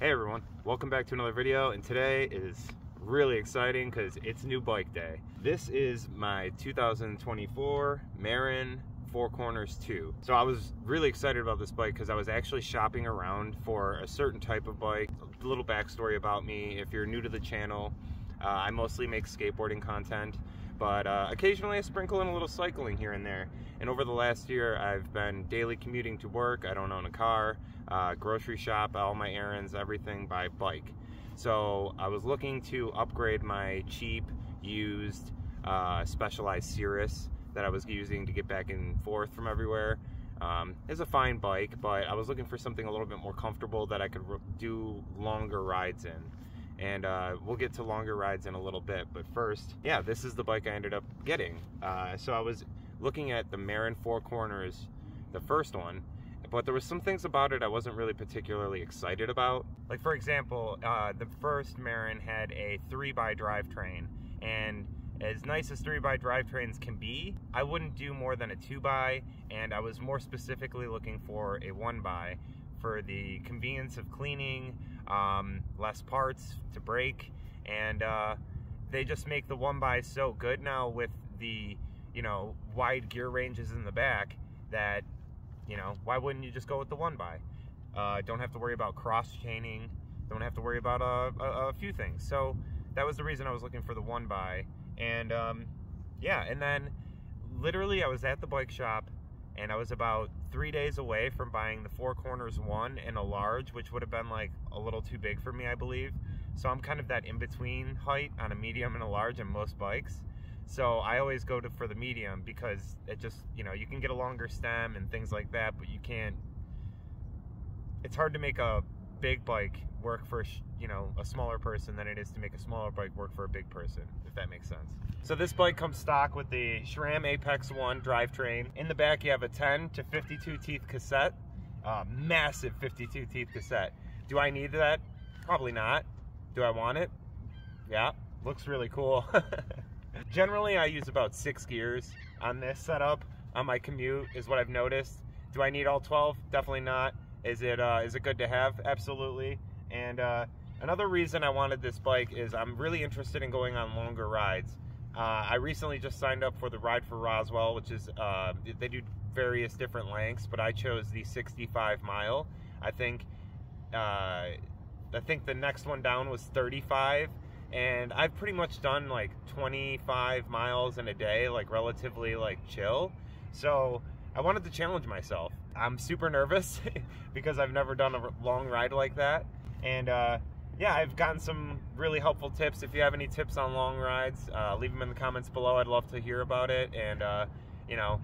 Hey everyone, welcome back to another video, and today is really exciting because it's new bike day. This is my 2024 Marin 4 Corners 2. So I was really excited about this bike because I was actually shopping around for a certain type of bike. A little backstory about me: if you're new to the channel, I mostly make skateboarding content, but occasionally I sprinkle in a little cycling here and there. And over the last year, I've been daily commuting to work. I don't own a car, grocery shop, all my errands, everything by bike. So I was looking to upgrade my cheap, used, Specialized Cirrus that I was using to get back and forth from everywhere. It's a fine bike, but I was looking for something a little bit more comfortable that I could do longer rides in. And we'll get to longer rides in a little bit, but first, yeah, this is the bike I ended up getting. So I was looking at the Marin 4 Corners, the first one, but there was some things about it I wasn't really particularly excited about. Like, for example, the first Marin had a 3x drivetrain, and as nice as 3x drivetrains can be, I wouldn't do more than a 2x, and I was more specifically looking for a 1x for the convenience of cleaning, less parts to break, and they just make the 1x so good now with the, you know, wide gear ranges in the back that, you know, why wouldn't you just go with the 1x? Don't have to worry about cross chaining, don't have to worry about a few things. So that was the reason I was looking for the 1x. And yeah, and then literally I was at the bike shop and I was about 3 days away from buying the 4 Corners 1 in a large, which would have been like a little too big for me, I believe. So I'm kind of that in-between height on a medium and a large in most bikes. So I always go for the medium because it just, you know, you can get a longer stem and things like that, but you can't, it's hard to make a big bike work for, you know, a smaller person than it is to make a smaller bike work for a big person, if that makes sense. So this bike comes stock with the SRAM Apex 1 drivetrain. In the back you have a 10 to 52 teeth cassette, massive 52 teeth cassette. Do I need that? Probably not. Do I want it? Yeah, looks really cool. Generally I use about 6 gears on this setup on my commute, is what I've noticed. Do I need all 12? Definitely not. Is it good to have? Absolutely. And another reason I wanted this bike is I'm really interested in going on longer rides. I recently just signed up for the Ride for Roswell, which is, they do various different lengths, but I chose the 65 mile. I think the next one down was 35, and I've pretty much done like 25 miles in a day, like relatively like chill. So I wanted to challenge myself. I'm super nervous because I've never done a long ride like that. And yeah, I've gotten some really helpful tips. If you have any tips on long rides, leave them in the comments below. I'd love to hear about it. And you know,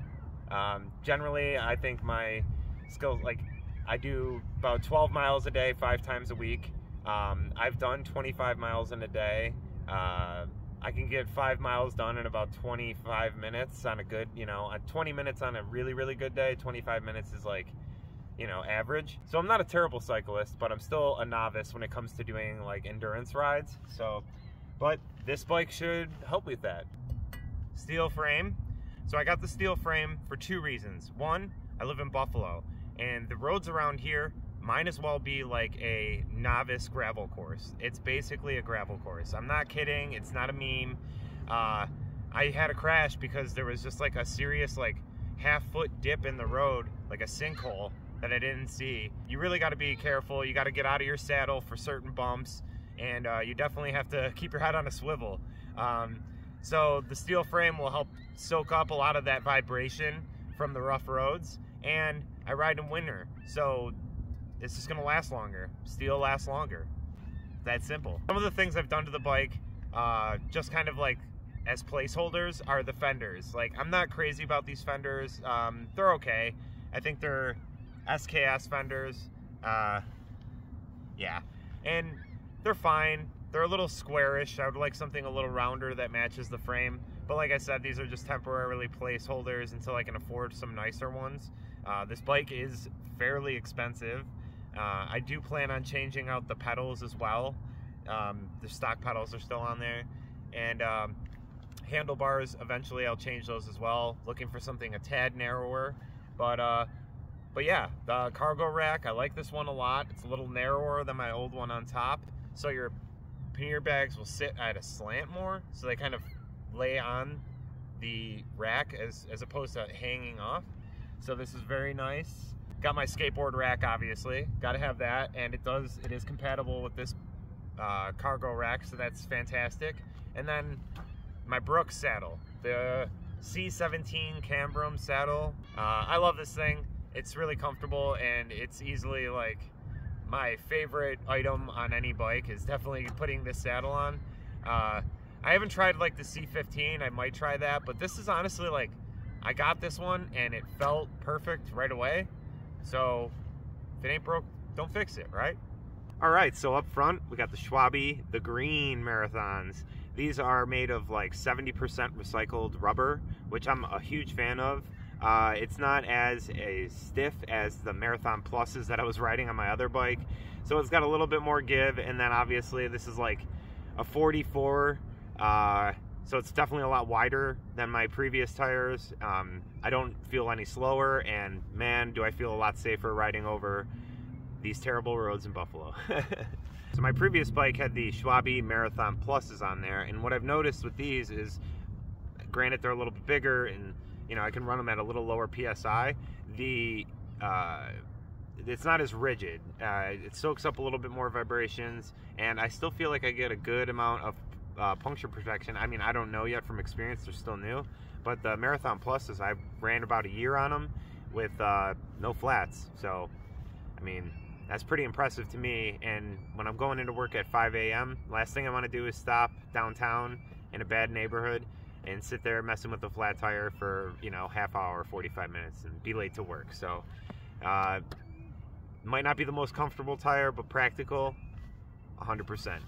generally I think my skills, like I do about 12 miles a day, 5 times a week. I've done 25 miles in a day. I can get 5 miles done in about 25 minutes on a good, you know, 20 minutes on a really, really good day. 25 minutes is like, you know, average. So I'm not a terrible cyclist, but I'm still a novice when it comes to doing like endurance rides. So, but this bike should help with that. Steel frame. So I got the steel frame for 2 reasons. One, I live in Buffalo, and the roads around here might as well be like a novice gravel course. It's basically a gravel course. I'm not kidding. It's not a meme. I had a crash because there was just like a serious like half-foot dip in the road, like a sinkhole that I didn't see. You really got to be careful. You got to get out of your saddle for certain bumps, and you definitely have to keep your head on a swivel. So the steel frame will help soak up a lot of that vibration from the rough roads, and I ride in winter, so it's just gonna last longer. Steel lasts longer. That simple. Some of the things I've done to the bike, just kind of like as placeholders, are the fenders. Like, I'm not crazy about these fenders. They're okay. I think they're SKS fenders. Yeah, and they're fine. They're a little squarish. I would like something a little rounder that matches the frame. But like I said, these are just temporarily placeholders until I can afford some nicer ones. This bike is fairly expensive. I do plan on changing out the pedals as well. The stock pedals are still on there. And handlebars, eventually I'll change those as well. Looking for something a tad narrower. But But yeah, the cargo rack, I like this one a lot. It's a little narrower than my old one on top, so your pannier bags will sit at a slant more, so they kind of lay on the rack as opposed to hanging off. So this is very nice. Got my skateboard rack, obviously. Got to have that, and it is compatible with this cargo rack, so that's fantastic. And then my Brooks saddle, the C17 Cambrum saddle. I love this thing. It's really comfortable, and it's easily like my favorite item on any bike is definitely putting this saddle on. I haven't tried like the C15. I might try that, but this is honestly like, I got this one and it felt perfect right away. So if it ain't broke, don't fix it, right? All right, so up front, we got the Schwabe, the green marathons. These are made of like 70% recycled rubber, which I'm a huge fan of. It's not as stiff as the Marathon Pluses that I was riding on my other bike. So it's got a little bit more give, and then obviously this is like a 44, so it's definitely a lot wider than my previous tires. I don't feel any slower, and man, do I feel a lot safer riding over these terrible roads in Buffalo. So my previous bike had the Schwabe Marathon Pluses on there, and what I've noticed with these is, granted they're a little bit bigger, and you know, I can run them at a little lower PSI. It's not as rigid. It soaks up a little bit more vibrations, and I still feel like I get a good amount of puncture protection. I mean, I don't know yet from experience, they're still new, but the Marathon Pluses, I ran about a year on them with no flats. So, I mean, that's pretty impressive to me. And when I'm going into work at 5 a.m., last thing I want to do is stop downtown in a bad neighborhood and sit there messing with the flat tire for, you know, half hour, 45 minutes and be late to work. So might not be the most comfortable tire, but practical 100%.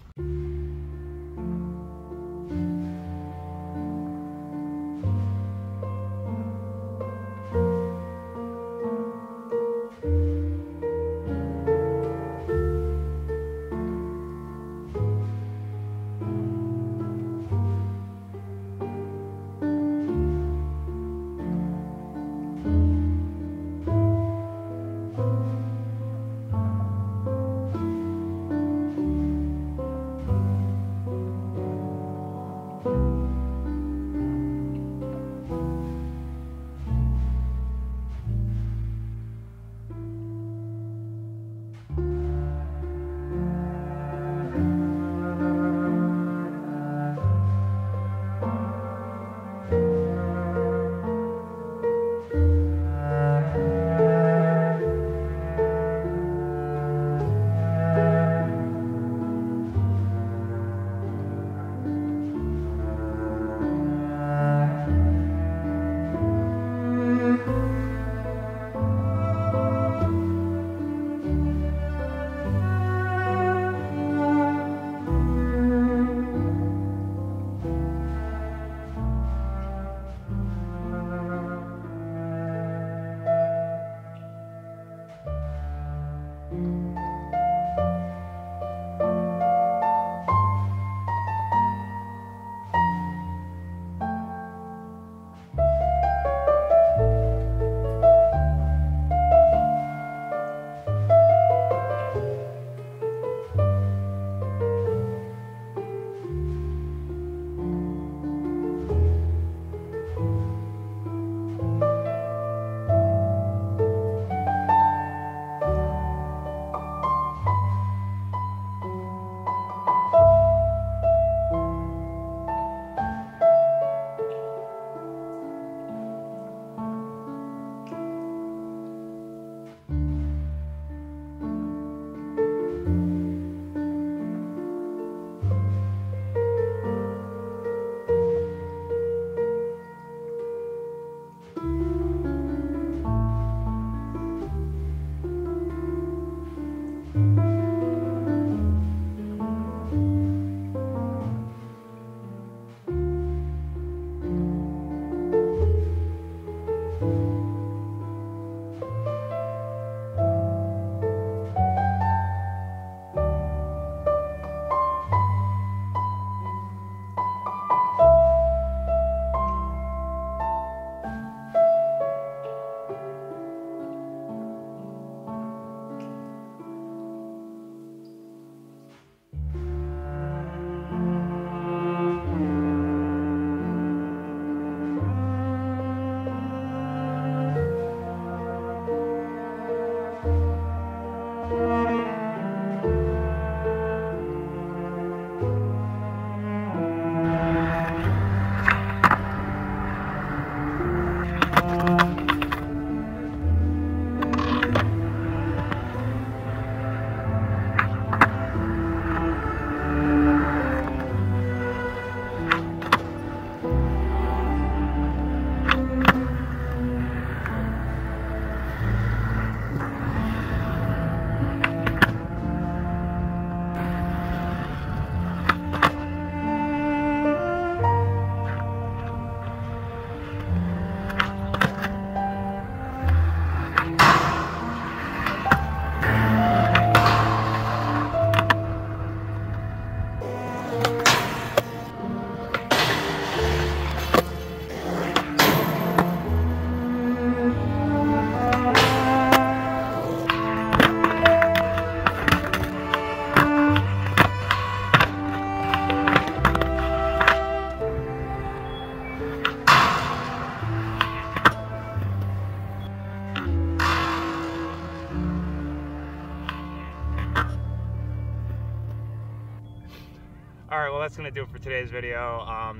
All right, well, that's gonna do it for today's video.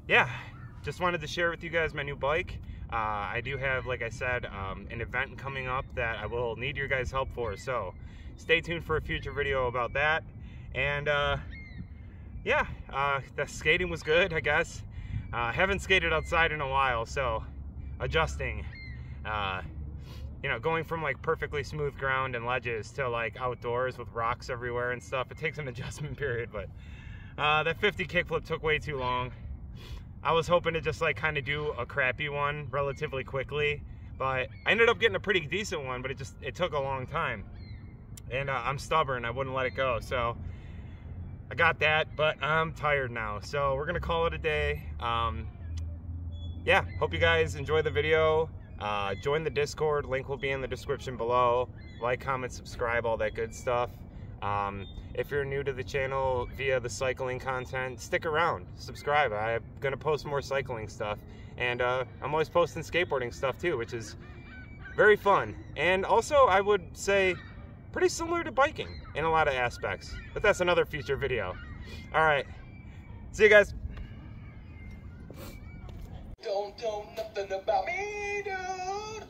Yeah, just wanted to share with you guys my new bike. I do have, like I said, an event coming up that I will need your guys' help for, so stay tuned for a future video about that. And yeah, the skating was good, I guess. Haven't skated outside in a while, so adjusting. You know, going from like perfectly smooth ground and ledges to like outdoors with rocks everywhere and stuff, it takes an adjustment period. But that 50 kickflip took way too long. I was hoping to just like kind of do a crappy one relatively quickly, but I ended up getting a pretty decent one, but it took a long time. And I'm stubborn, I wouldn't let it go. So I got that, but I'm tired now. So we're gonna call it a day. Yeah, hope you guys enjoy the video. Join the Discord, link will be in the description below. Like, comment, subscribe, all that good stuff. If you're new to the channel via the cycling content, stick around, subscribe. I'm gonna post more cycling stuff, and I'm always posting skateboarding stuff too, which is very fun. And also, I would say, pretty similar to biking in a lot of aspects, but that's another future video. All right, see you guys. Don't know nothing about me, dude.